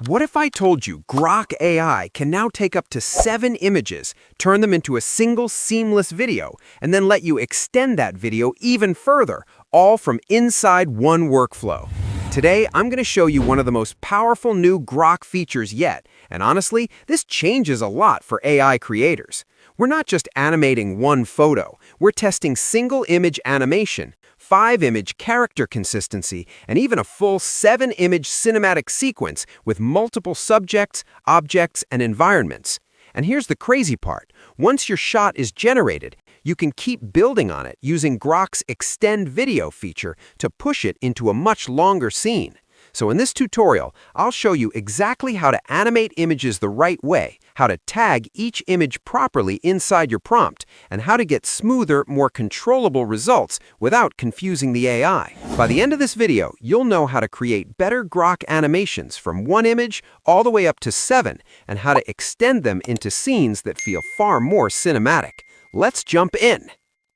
What if I told you Grok AI can now take up to 7 images, turn them into a single seamless video, and then let you extend that video even further, all from inside one workflow? Today, I'm going to show you one of the most powerful new Grok features yet, and honestly, this changes a lot for AI creators. We're not just animating one photo, we're testing single image animation, 5-image character consistency, and even a full 7-image cinematic sequence with multiple subjects, objects, and environments. And here's the crazy part. Once your shot is generated, you can keep building on it using Grok's Extend video feature to push it into a much longer scene. So in this tutorial, I'll show you exactly how to animate images the right way, how to tag each image properly inside your prompt, and how to get smoother, more controllable results without confusing the AI. By the end of this video, you'll know how to create better Grok animations from 1 image all the way up to 7, and how to extend them into scenes that feel far more cinematic. Let's jump in.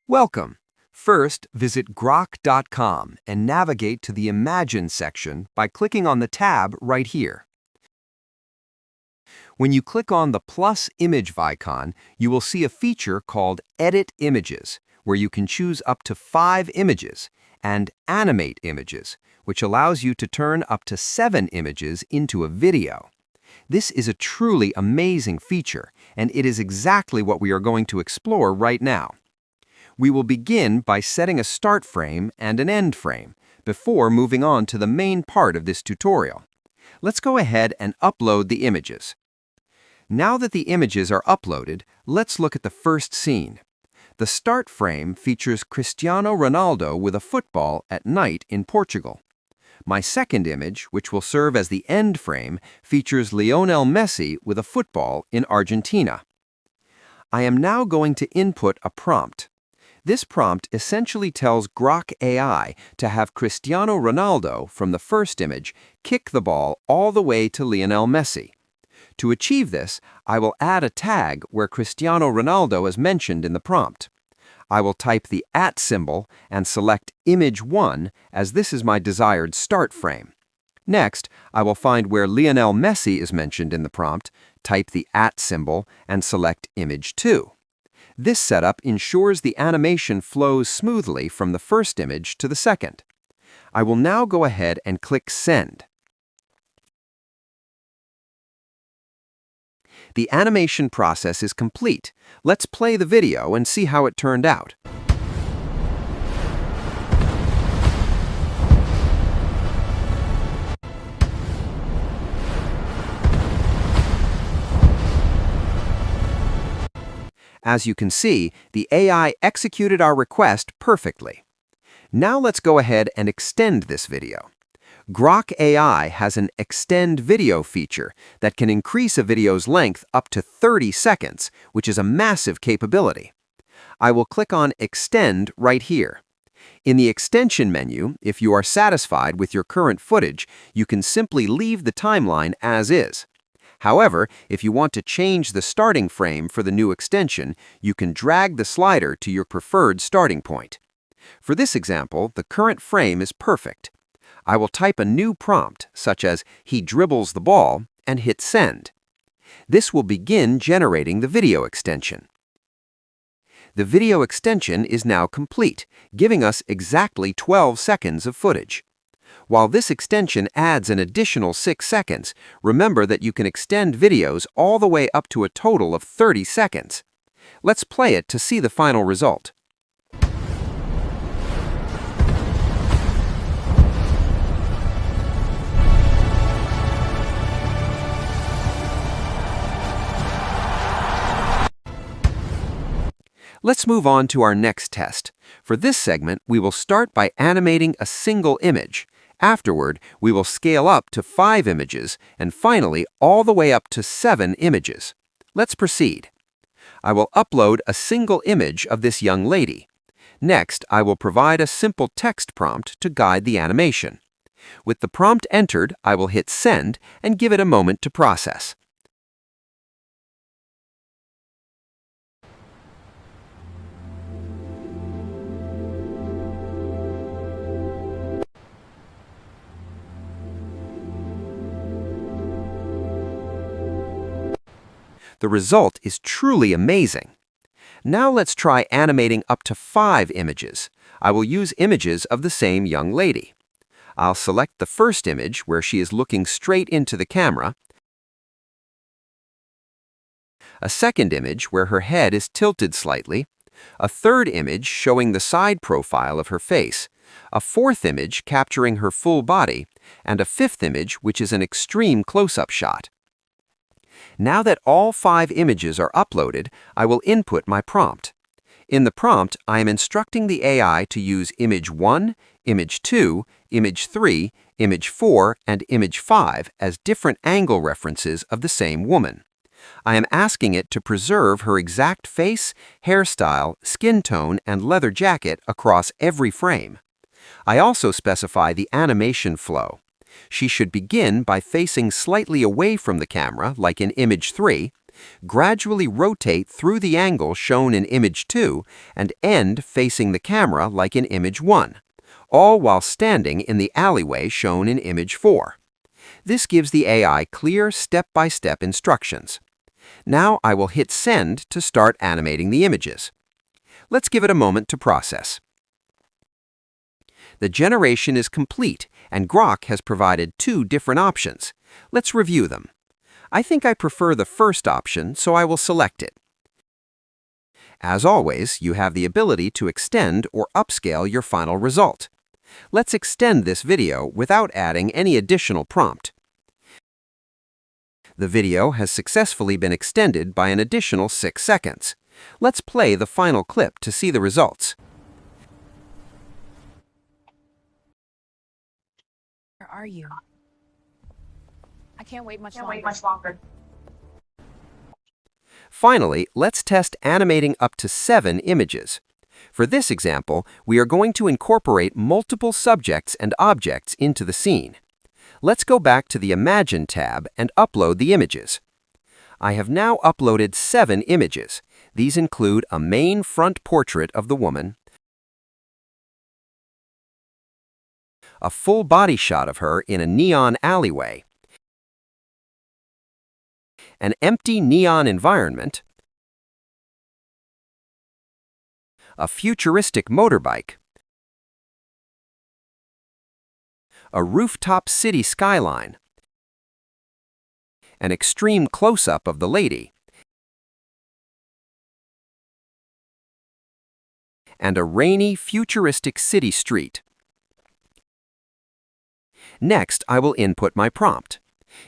Welcome. First, visit grok.com and navigate to the Imagine section by clicking on the tab right here. When you click on the plus image icon, you will see a feature called Edit Images, where you can choose up to 5 images, and Animate Images, which allows you to turn up to 7 images into a video. This is a truly amazing feature, and it is exactly what we are going to explore right now. We will begin by setting a start frame and an end frame before moving on to the main part of this tutorial. Let's go ahead and upload the images. Now that the images are uploaded, let's look at the first scene. The start frame features Cristiano Ronaldo with a football at night in Portugal. My second image, which will serve as the end frame, features Lionel Messi with a football in Argentina. I am now going to input a prompt. This prompt essentially tells Grok AI to have Cristiano Ronaldo from the first image kick the ball all the way to Lionel Messi. To achieve this, I will add a tag where Cristiano Ronaldo is mentioned in the prompt. I will type the @ symbol and select Image 1 as this is my desired start frame. Next, I will find where Lionel Messi is mentioned in the prompt, type the @ symbol, and select Image 2. This setup ensures the animation flows smoothly from the first image to the second. I will now go ahead and click Send. The animation process is complete. Let's play the video and see how it turned out. As you can see, the AI executed our request perfectly. Now let's go ahead and extend this video. Grok AI has an Extend video feature that can increase a video's length up to 30 seconds, which is a massive capability. I will click on Extend right here. In the extension menu, if you are satisfied with your current footage, you can simply leave the timeline as is. However, if you want to change the starting frame for the new extension, you can drag the slider to your preferred starting point. For this example, the current frame is perfect. I will type a new prompt, such as "he dribbles the ball," and hit Send. This will begin generating the video extension. The video extension is now complete, giving us exactly 12 seconds of footage. While this extension adds an additional 6 seconds, remember that you can extend videos all the way up to a total of 30 seconds. Let's play it to see the final result. Let's move on to our next test. For this segment, we will start by animating a single image. Afterward, we will scale up to 5 images, and finally, all the way up to 7 images. Let's proceed. I will upload a single image of this young lady. Next, I will provide a simple text prompt to guide the animation. With the prompt entered, I will hit Send and give it a moment to process. The result is truly amazing. Now let's try animating up to 5 images. I will use images of the same young lady. I'll select the first image where she is looking straight into the camera, a second image where her head is tilted slightly, a third image showing the side profile of her face, a fourth image capturing her full body, and a fifth image which is an extreme close-up shot. Now that all 5 images are uploaded, I will input my prompt. In the prompt, I am instructing the AI to use image 1, image 2, image 3, image 4, and image 5 as different angle references of the same woman. I am asking it to preserve her exact face, hairstyle, skin tone, and leather jacket across every frame. I also specify the animation flow. She should begin by facing slightly away from the camera, like in image 3, gradually rotate through the angle shown in image 2, and end facing the camera like in image 1, all while standing in the alleyway shown in image 4. This gives the AI clear step-by-step instructions. Now I will hit Send to start animating the images. Let's give it a moment to process. The generation is complete, and Grok has provided 2 different options. Let's review them. I think I prefer the first option, so I will select it. As always, you have the ability to extend or upscale your final result. Let's extend this video without adding any additional prompt. The video has successfully been extended by an additional 6 seconds. Let's play the final clip to see the results. Where are you? I can't wait much longer. Finally, let's test animating up to 7 images. For this example, we are going to incorporate multiple subjects and objects into the scene. Let's go back to the Imagine tab and upload the images. I have now uploaded 7 images. These include a main front portrait of the woman, a full body shot of her in a neon alleyway, an empty neon environment, a futuristic motorbike, a rooftop city skyline, an extreme close-up of the lady, and a rainy, futuristic city street. Next, I will input my prompt.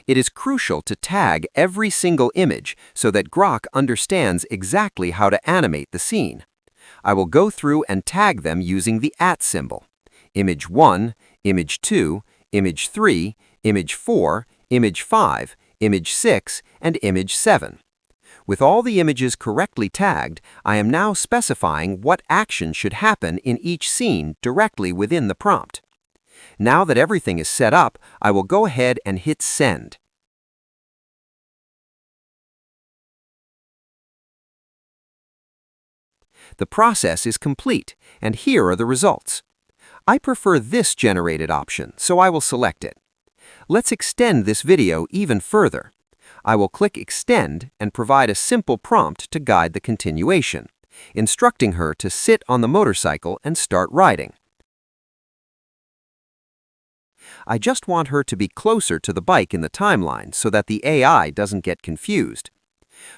It is crucial to tag every single image so that Grok understands exactly how to animate the scene. I will go through and tag them using the @ symbol. Image 1, Image 2, Image 3, Image 4, Image 5, Image 6, and Image 7. With all the images correctly tagged, I am now specifying what action should happen in each scene directly within the prompt. Now that everything is set up, I will go ahead and hit Send. The process is complete, and here are the results. I prefer this generated option, so I will select it. Let's extend this video even further. I will click Extend and provide a simple prompt to guide the continuation, instructing her to sit on the motorcycle and start riding. I just want her to be closer to the bike in the timeline so that the AI doesn't get confused.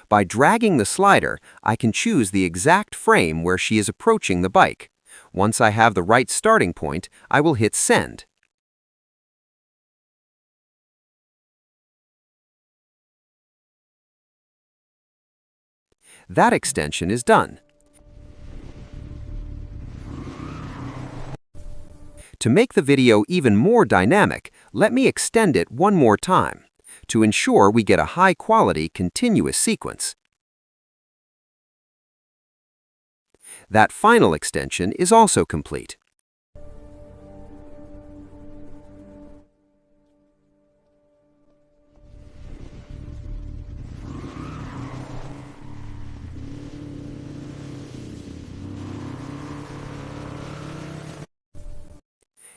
By dragging the slider, I can choose the exact frame where she is approaching the bike. Once I have the right starting point, I will hit Send. That extension is done. To make the video even more dynamic, let me extend it one more time to ensure we get a high-quality continuous sequence. That final extension is also complete.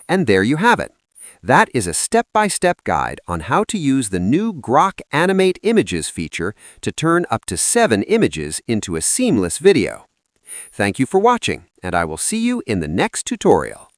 And there you have it. That is a step-by-step guide on how to use the new Grok Animate Images feature to turn up to 7 images into a seamless video. Thank you for watching, and I will see you in the next tutorial.